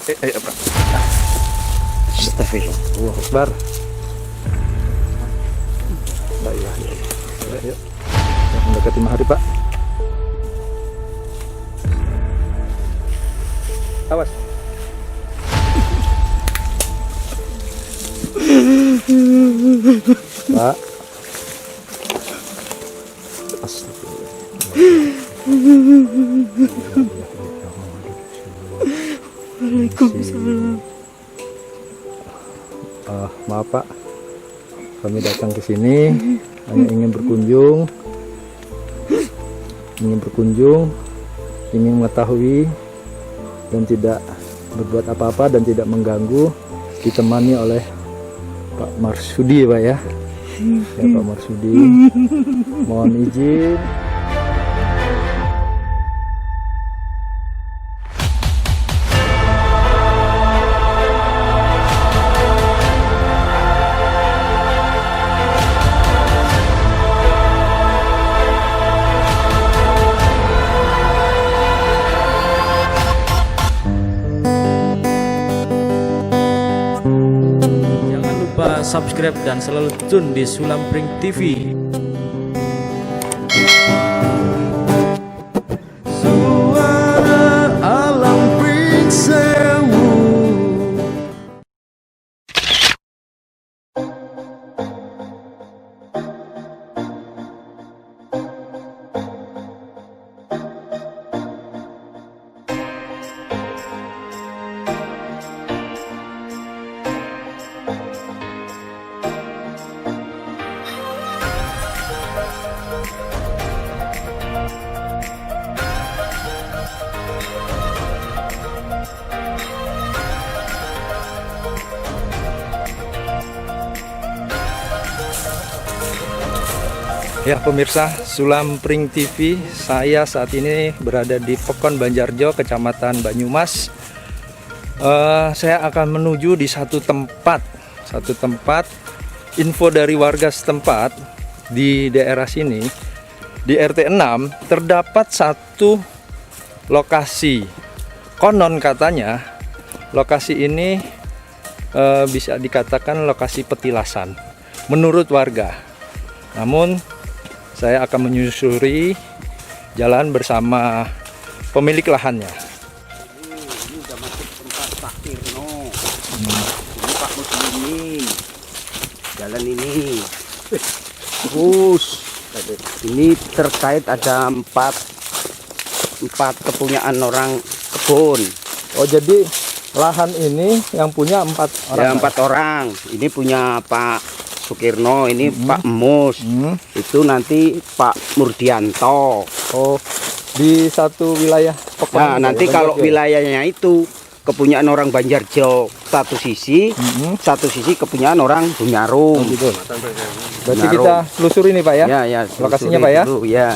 Pak. Astagfirullah Akbar. La ilaha illallah. Yuk. Mendekati maghrib, Pak. Awas. Pak. Waalaikumsalam. Maaf Pak, kami datang ke sini hanya ingin berkunjung, ingin mengetahui dan tidak berbuat apa-apa dan tidak mengganggu, ditemani oleh Pak Marsudi Pak ya. Ya Pak Marsudi, mohon izin. Jangan lupa subscribe dan selalu tune di Sulampring TV. Suara alam Pring Sewu. Ya pemirsa Sulampring TV, saya saat ini berada di Pekon Banjarjo, Kecamatan Banyumas. Saya akan menuju di satu tempat info dari warga setempat di daerah sini, di RT 6 terdapat satu lokasi. Konon katanya lokasi ini bisa dikatakan lokasi petilasan menurut warga. Namun saya akan menyusuri jalan bersama pemilik lahannya. Ini udah masuk tempat Pak Tirno. Ini Pak Muslimin. Jalan ini. Terus ini terkait ada empat kepunyaan orang kebun. Oh jadi lahan ini yang punya 4 orang? Ya 4 orang. Ini punya Pak Sukirno, ini Pak Emus, itu nanti Pak Murdianto. Oh, di satu wilayah Pekon. Nah, nanti kalau wilayahnya itu kepunyaan orang Banjarjo satu sisi, satu sisi kepunyaan orang Bumiarum. Oh, gitu. Berarti kita telusuri nih Pak ya? Ya, lokasinya Pak ya? dulu, ya.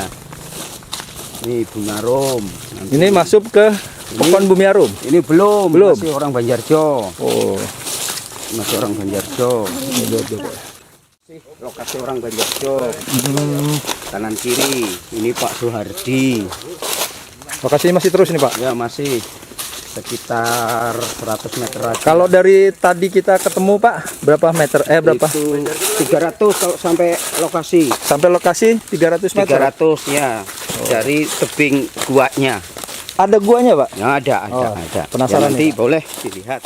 Ini Bumiarum. Ini masuk ke Pekon Bumiarum? Ini belum, masih orang Banjarjo. Oh, Masih orang Banjarjo. Lokasi orang Banjarjo. Kanan kiri, ini Pak Soehardi. lokasinya masih terus nih Pak? Ya, masih sekitar 100 meter aja. Kalau dari tadi kita ketemu Pak, berapa meter? Berapa? Itu 300 kalau sampai lokasi. Sampai lokasi 300 meter? 300 ya. Dari tebing guanya. Ada guanya Pak? Ya, ada. Penasaran Ya, nanti nih, boleh dilihat.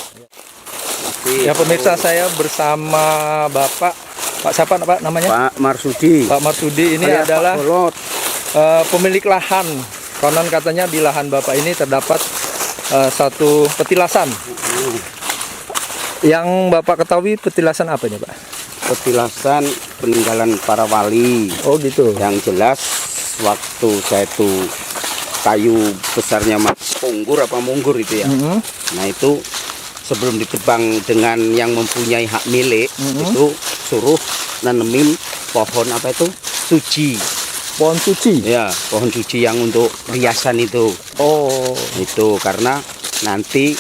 Ya pemirsa, saya bersama Bapak, Pak siapa Pak namanya? Pak Marsudi. Pak Marsudi ini Alias adalah Pak Bolot. pemilik lahan. Konon katanya di lahan Bapak ini terdapat satu petilasan. Yang Bapak ketahui petilasan apa ini Pak? Petilasan peninggalan para wali. Oh gitu. Yang jelas waktu saya itu kayu besarnya Mas Punggur apa Munggur itu ya. Nah itu sebelum ditebang dengan yang mempunyai hak milik, itu suruh nanemin pohon apa itu? Suci. Pohon suci? Ya, pohon suci yang untuk riasan itu. Oh. Itu karena nanti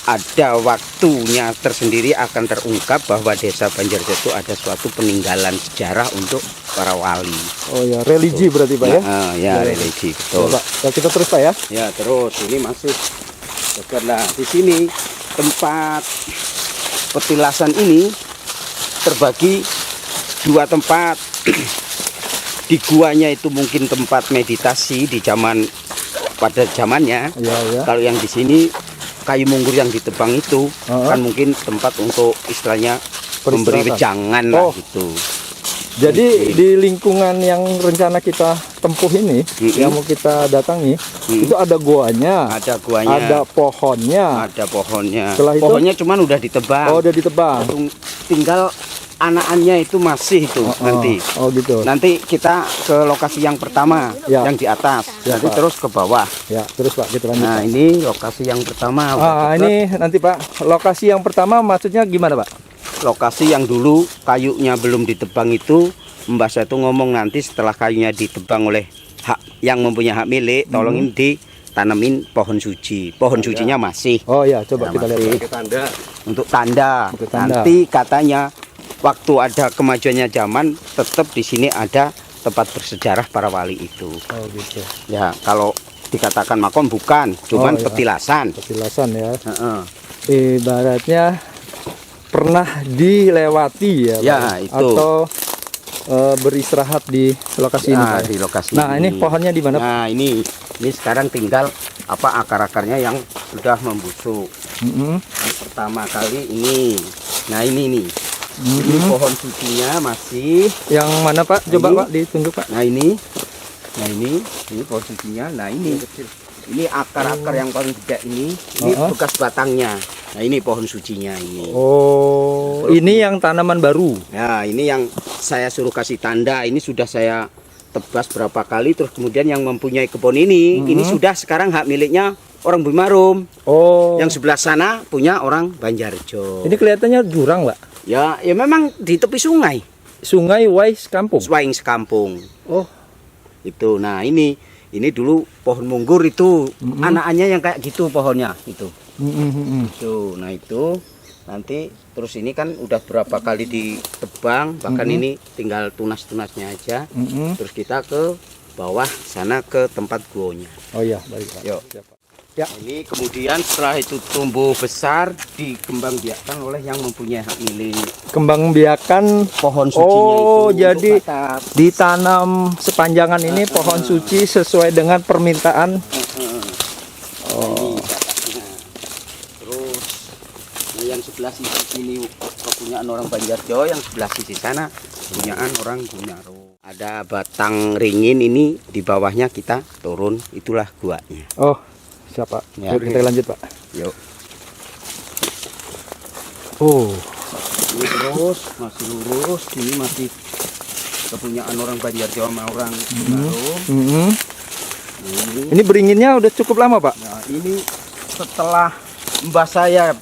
ada waktunya tersendiri akan terungkap bahwa desa Banjarjo itu ada suatu peninggalan sejarah untuk para wali. Oh ya, religi berarti Pak ya? Ya, religi, betul. Ya, Pak. Ya, kita terus Pak ya? Ya, terus ini masih Karena di sini tempat petilasan ini terbagi dua tempat. Di guanya itu mungkin tempat meditasi di pada zamannya. Ya, ya. Kalau yang di sini kayu munggur yang ditebang itu kan mungkin tempat untuk istilahnya memberi wejangan lah Oh. gitu. Jadi di lingkungan yang rencana kita tempuh ini, yang mau kita datangi, itu ada goanya, Ada guanya, ada pohonnya. ada pohonnya. Setelah itu? Pohonnya cuman udah ditebang. Oh, udah ditebang. Tinggal anakannya itu masih itu nanti. Oh, gitu. Nanti kita ke lokasi yang pertama, Ya. yang di atas. Ya, Nanti Pak. terus ke bawah. Ya, terus Pak kita lanjut. Nah, Pak. ini lokasi yang pertama. udah deket. Ini nanti Pak, lokasi yang pertama maksudnya gimana Pak? Lokasi yang dulu kayunya belum ditebang itu, Mbah saya itu ngomong nanti setelah kayunya ditebang oleh yang mempunyai hak milik, tolong ini ditanemin pohon suci. Pohon sucinya masih. Oh ya, coba Nah, kita lihat. masih. Pak. Untuk tanda. Untuk tanda. Nanti katanya waktu ada kemajuannya zaman, tetap di sini ada tempat bersejarah para wali itu. Oh gitu. Ya, kalau dikatakan makom bukan, cuman Oh, ya. petilasan. Petilasan ya. Heeh. Ibaratnya pernah dilewati ya, Ya, Pak? itu. Atau beristirahat di lokasi ini. Nah, Pak. di lokasi Nah, ini pohonnya di mana? Pak? Nah, ini sekarang tinggal akar-akarnya yang sudah membusuk. Mm-mm. Yang pertama kali ini. Nah, ini nih. Ini pohon sucinya masih. Yang mana Pak? Coba Ini. Pak ditunjuk Pak. Nah, ini. Nah, ini pohon sucinya. Nah, ini. Ini akar-akar yang paling gede ini. Ini bekas batangnya. Nah, ini pohon sucinya ini. Oh, ini yang tanaman baru. Nah, ini yang saya suruh kasih tanda. Ini sudah saya tebas berapa kali. Terus kemudian yang mempunyai kebun ini sudah sekarang hak miliknya orang Bumarum. Oh. Yang sebelah sana punya orang Banjarjo. Ini kelihatannya jurang, Pak. Ya memang di tepi sungai. Sungai Wais Kampung. Swaing sekampung. Oh. Itu. Nah, ini dulu pohon munggur itu. Anakannya yang kayak gitu pohonnya itu. Tuh, nah itu nanti terus ini kan udah berapa kali ditebang, bahkan ini tinggal tunas-tunasnya aja. Terus kita ke bawah sana ke tempat guonya. Oh iya, baik Pak. Yuk. Siap, Pak. Ya. Ini kemudian setelah itu tumbuh besar dikembangbiakkan oleh yang mempunyai hak milik Kembang biakan pohon sucinya itu. Oh, jadi untuk atap. ditanam sepanjangan ini pohon suci sesuai dengan permintaan. Oh. Terus yang sebelah sisi sini kepunyaan orang Banjarjo, yang sebelah sisi sana kepunyaan orang Bunyaro. Ada batang ringin ini di bawahnya kita turun, itulah guanya. Oh, siapa? Ya. Yuk, kita lanjut Pak. Yuk. Oh, Ini terus masih lurus, ini masih kepunyaan orang Banjarjo sama orang Bunyaro. ini beringinnya udah cukup lama Pak. Nah, ini setelah mbah saya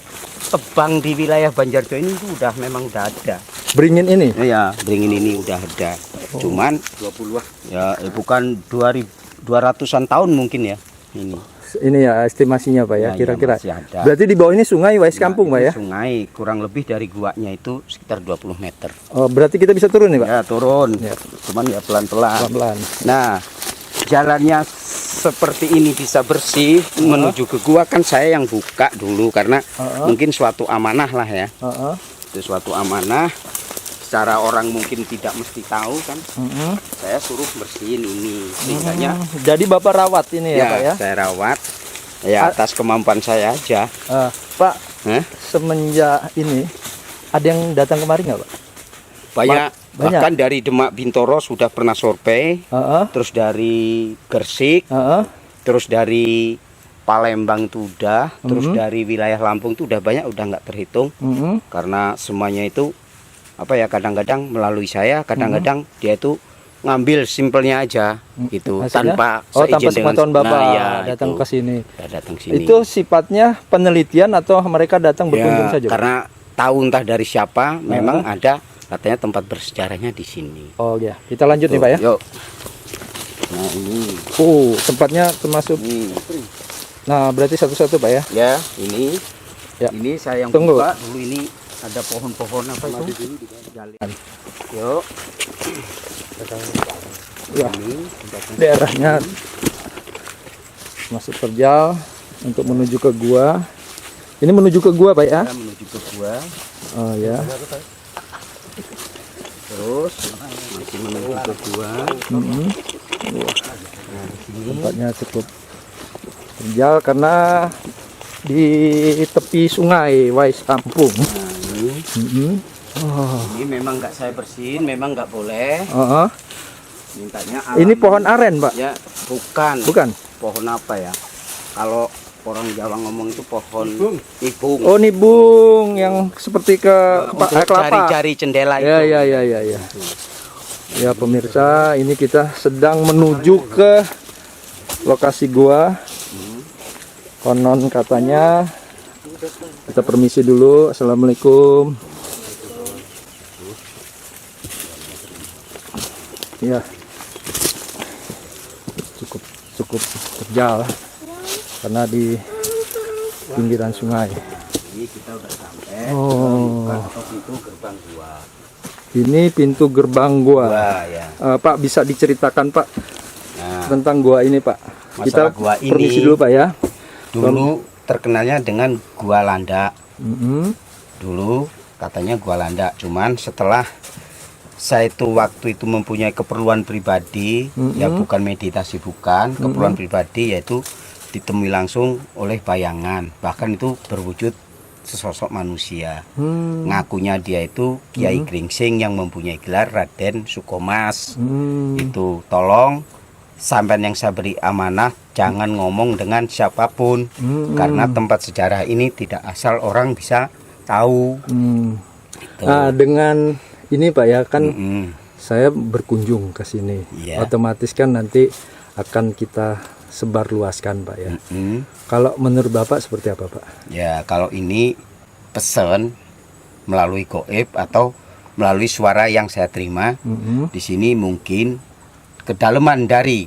tebang di wilayah Banjarjo ini itu memang udah ada. Beringin ini. Ya, beringin ini udah ada. Cuman 20-an. Ya, bukan 200-an tahun mungkin ya ini. Ini ya estimasinya Pak ya, Ya, kira-kira. masih ada. Berarti di bawah ini sungai Wais Kampung Pak ini ya. Sungai kurang lebih dari guanya itu sekitar 20 meter. Oh, berarti kita bisa turun nih Pak. Ya, turun. Ya. Cuman ya pelan-pelan. Pelan-pelan. Nah, jalannya seperti ini bisa bersih menuju ke gua kan saya yang buka dulu karena mungkin suatu amanah lah ya. Itu suatu amanah. Secara orang mungkin tidak mesti tahu kan. Saya suruh bersihin ini sehingga Jadi Bapak rawat ini ya Pak ya. saya rawat ya atas kemampuan saya aja. Pak, Hah? semenjak ini ada yang datang kemari nggak Pak? Banyak. Banyak. Bahkan dari Demak Bintoro sudah pernah survei, terus dari Gersik, terus dari Palembang itu udah, terus dari wilayah Lampung itu udah banyak, udah nggak terhitung. Karena semuanya itu apa ya, kadang-kadang melalui saya, kadang-kadang dia itu ngambil simpelnya aja gitu. Hasilnya? Tanpa tanpa seizin sepengetahuan Bapak ya, datang itu. ke sini. Ya, datang sini. Itu sifatnya penelitian atau mereka datang berkunjung Ya, saja Pak? karena tahu entah dari siapa, memang ada katanya tempat bersejarahnya di sini. Oh ya, kita lanjut nih Pak ya. Yuk. Nah, ini. Tempatnya termasuk. Ini. Nah, berarti satu-satu Pak ya. Ya, ini. Ya. Ini saya yang Tunggu. buka dulu, ini ada pohon-pohon apa itu? Jalan. Yuk. Ya, Ini daerahnya masuk terjal. untuk menuju ke gua. Ini menuju ke gua, Pak ya? Kita menuju ke gua. Oh ya. Terus masih menuju ke gua. Tempatnya cukup terjal karena di tepi sungai Wais Ampung. Nah, ini, ini memang nggak saya bersihin, memang nggak boleh. Mintanya Ini pohon aren, Pak? Ya, bukan. Bukan? Pohon apa ya? Kalau orang Jawa ngomong itu pohon ibung. Oh, nibung yang seperti Untuk kelapa. cari-cari jendela itu. Ya. Ya pemirsa, ini kita sedang menuju ke lokasi gua. Konon katanya, kita permisi dulu. Assalamualaikum. Ya, cukup terjal karena di pinggiran sungai. Ini kita udah sampai. Oh. Bukan pintu gerbang gua. Ini pintu gerbang gua. Wah, ya. Pak, bisa diceritakan, Pak, Nah, tentang gua ini, Pak? Masalah gua ini, permisi dulu, Pak ya. dulu terkenalnya dengan Gua Landak. Mm-mm. Dulu katanya Gua Landak. Cuman setelah saya itu waktu itu mempunyai keperluan pribadi, ya bukan meditasi, bukan keperluan pribadi, yaitu ditemui langsung oleh bayangan, bahkan itu berwujud sesosok manusia. Ngakunya dia itu Kiai Gringsing yang mempunyai gelar Raden Sukomas. Itu tolong sampean yang saya beri amanah jangan ngomong dengan siapapun, karena tempat sejarah ini tidak asal orang bisa tahu. Gitu. Nah, dengan ini, Pak ya, kan Mm-mm. saya berkunjung ke sini. Iya. Otomatis kan nanti akan kita sebarluaskan, Pak ya. Mm. Kalau menurut Bapak seperti apa, Pak? Ya, kalau ini pesan melalui goib atau melalui suara yang saya terima, di sini mungkin kedalaman dari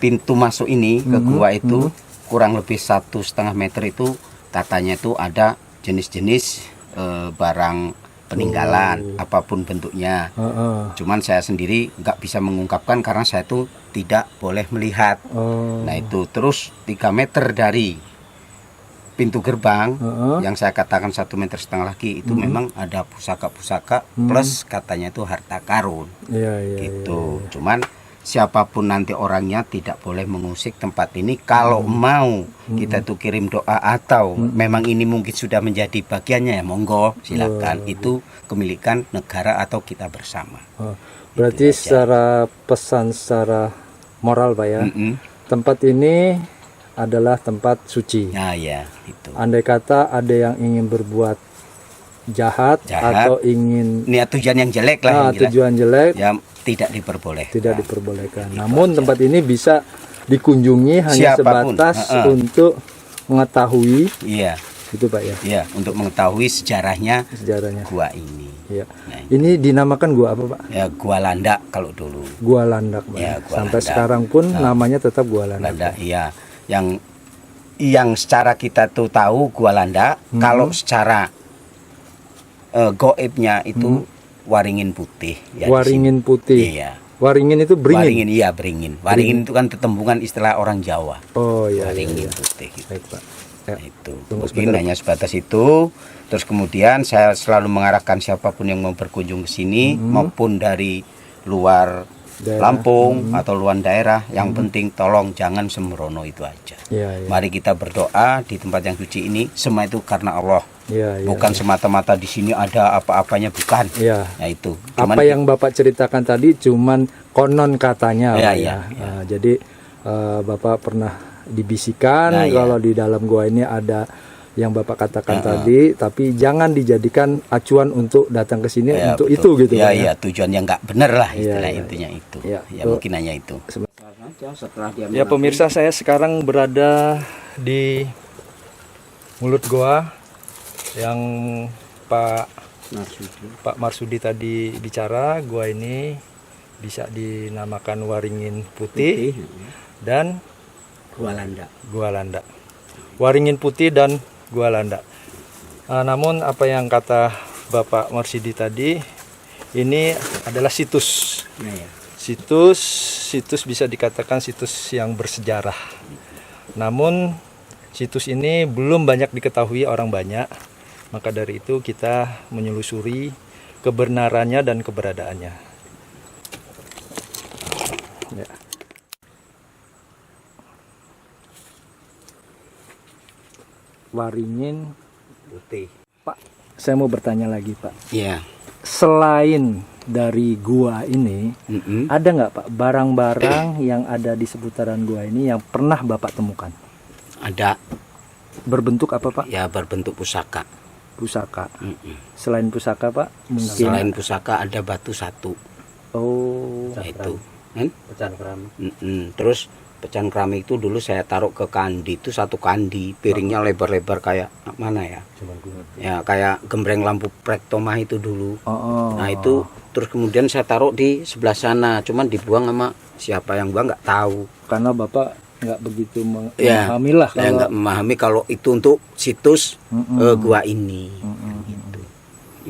pintu masuk ini ke gua itu kurang lebih 1,5 meter itu katanya itu ada jenis-jenis barang peninggalan, apapun bentuknya. Cuman saya sendiri nggak bisa mengungkapkan karena saya itu tidak boleh melihat. Nah itu terus 3 meter dari pintu gerbang yang saya katakan 1,5 meter lagi itu memang ada pusaka-pusaka plus katanya itu harta karun. Gitu. Cuman siapapun nanti orangnya tidak boleh mengusik tempat ini. Kalau mau kita tuh kirim doa atau memang ini mungkin sudah menjadi bagiannya, ya monggo silakan. Itu kemilikan negara atau kita bersama. Berarti secara pesan, secara moral, Pak ya, tempat ini adalah tempat suci. Nah ya itu. Andai kata ada yang ingin berbuat jahat atau ingin niat tujuan yang jelek lah, yang tujuan jelek, ya tidak diperbolehkan. Tidak diperbolehkan. Namun tempat ini bisa dikunjungi hanya Siapapun. sebatas untuk mengetahui. Iya. Itu, Pak ya. Iya, untuk mengetahui sejarahnya gua ini. Iya. Nah, ini dinamakan gua apa, Pak? Ya, Gua Landak kalau dulu. Gua Landak, Pak. Ya, Gua Sampai Landak. sekarang pun namanya tetap Gua Landak. Landak, iya. Yang secara kita tuh tahu Gua Landak, kalau secara goibnya itu Waringin Putih. Ya, Waringin Putih. Iya. Waringin itu beringin. Waringin, iya beringin. Waringin itu kan tetembungan istilah orang Jawa. Oh iya. Waringin iya. Putih. Gitu. Baik, Pak. Ya. Nah, itu Tunggu mungkin sebentar, hanya sebatas itu. Terus kemudian saya selalu mengarahkan siapapun yang mau berkunjung ke sini maupun dari luar Daerah. Lampung atau luar daerah, yang penting tolong jangan sembrono, itu aja. Iya, iya. Mari kita berdoa di tempat yang suci ini, semua itu karena Allah. Iya, iya, Bukan iya. semata-mata di sini ada apa-apanya, bukan. Iya. Nah itu. Apa yang Bapak ceritakan tadi cuman konon katanya, Ya, Pak, ya, ya. Jadi Bapak pernah dibisikan kalau di dalam gua ini ada yang Bapak katakan tadi, tapi jangan dijadikan acuan untuk datang ke sini untuk betul. itu gitu. Ya, Pak, ya, tujuan yang nggak benar lah istilah ya. intinya itu. Ya, Ya, betul. mungkin hanya itu. Setelah dia Ya pemirsa, saya sekarang berada di mulut goa yang Pak Marsudi tadi bicara. Goa ini bisa dinamakan Waringin Putih dan Gua Landak. Gua Landak. Waringin Putih dan Gua Landak. Namun apa yang kata Bapak Marsudi tadi, ini adalah situs. Situs bisa dikatakan situs yang bersejarah. Namun Situs ini belum banyak diketahui orang banyak, maka dari itu kita menyelusuri kebenarannya dan keberadaannya. Ya. Waringin Putih. Pak, saya mau bertanya lagi Pak. Iya. Selain dari gua ini, Mm-mm. ada nggak Pak barang-barang yang ada di seputaran gua ini yang pernah Bapak temukan? Ada, Berbentuk apa Pak? ya berbentuk pusaka. Pusaka. Mm-mm. Selain pusaka Pak, mungkin. Selain pusaka ada batu satu. Oh, Itu. Pecahan keramik. Terus pecahan keramik itu dulu saya taruh ke kandi, itu satu kandi, piringnya lebar-lebar kayak mana ya? Ya kayak gembreng lampu prektomah itu dulu. Oh. Nah itu terus kemudian saya taruh di sebelah sana, cuman dibuang sama siapa yang buang nggak tahu. Karena Bapak nggak begitu Ya, memahami lah saya kalau. nggak memahami kalau itu untuk situs Mm-mm. gua ini. Mm-mm. Gitu.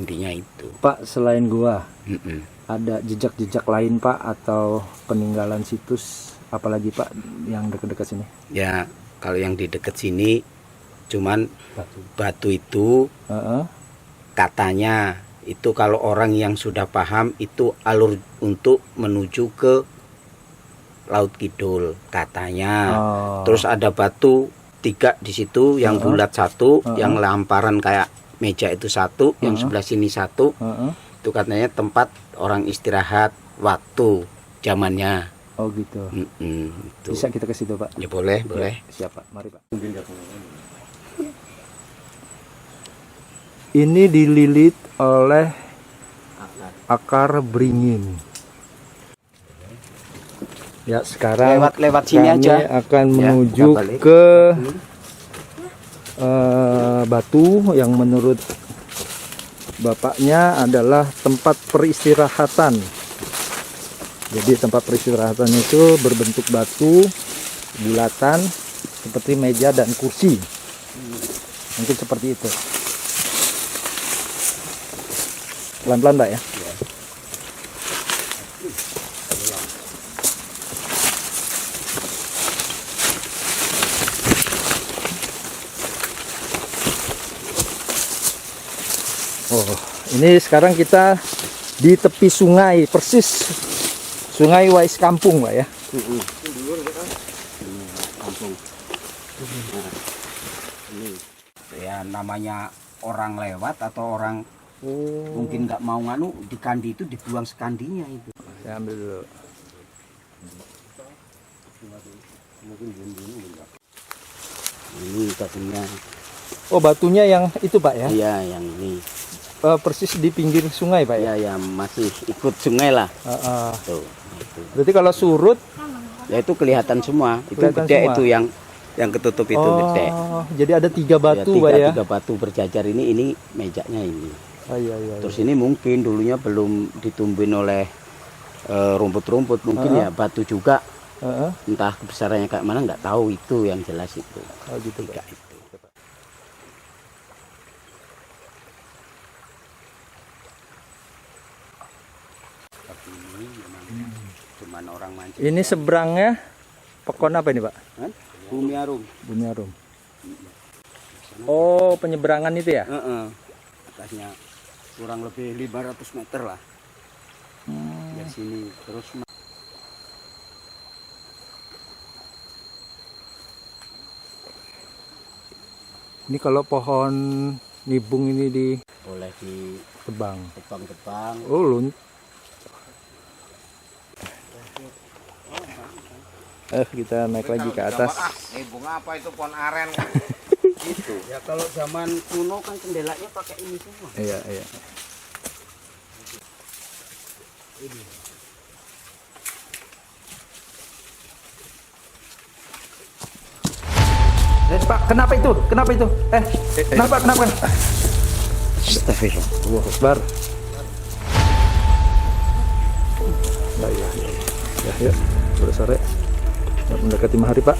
Intinya itu. Pak, selain gua, Mm-mm. ada jejak-jejak lain Pak atau peninggalan situs apalagi Pak yang dekat-dekat sini? Ya kalau yang di dekat sini cuman batu itu Heeh. katanya itu kalau orang yang sudah paham itu alur untuk menuju ke Laut Kidul katanya. Oh. Terus ada batu 3 di situ yang bulat satu, yang lamparan kayak meja itu satu, yang sebelah sini satu. Heeh. Itu katanya tempat orang istirahat waktu zamannya. Oh gitu. Itu. Bisa kita ke situ Pak? Ya boleh, boleh. Siap Pak, mari Pak. Ini dililit oleh akar beringin. Ya sekarang Lewat sini kami aja. akan Ya, menuju kita balik. ke batu yang menurut bapaknya adalah tempat peristirahatan. Jadi tempat peristirahatan itu berbentuk batu bulatan seperti meja dan kursi. Mungkin seperti itu. Pelan-pelan Mbak ya. Oh, ini sekarang kita di tepi sungai, persis Sungai Wais Kampung, Pak ya. Ya namanya orang lewat atau orang mungkin nggak mau nganu di kandi itu dibuang sekandinya itu. Saya ambil dulu. Ini batunya. Oh, batunya yang itu, Pak ya. Iya yang ini. Persis di pinggir sungai, Pak ya. Ya masih ikut sungai lah. Tuh, itu. Berarti kalau surut, Ya itu kelihatan semua. Itu Kelihatan gede semua. itu yang ketutup itu gede. jadi ada 3 batu, Ya, Pak ya. tiga batu berjajar ini mejanya ini. Oh, iya. Terus ini mungkin dulunya belum ditumbuhin oleh rumput-rumput, mungkin ya batu juga. Heeh. Entah kebesarannya kayak mana nggak tahu, itu yang jelas itu. Oh, gitu, Pak. Tiga itu. Tapi ini memang cuman orang mancing. Ini seberangnya pekon apa ini, Pak? Kan? Bumi Arum. Bumi Arum. Oh, penyeberangan itu ya? Atasnya kurang lebih 500 meter lah. Dari sini terus Ini kalau pohon nibung ini boleh ditebang. ditebang-tebang. Oh, kita naik lagi ke atas. Bunga apa itu pohon aren Gitu. Ya kalau zaman kuno kan jendelanya pakai ini semua. Iya. Pak, kenapa itu? Kenapa? Kenapa? Astagfirullah. Allahu Akbar. Ya, yuk. Sudah sore. Mendekati mahari, Pak.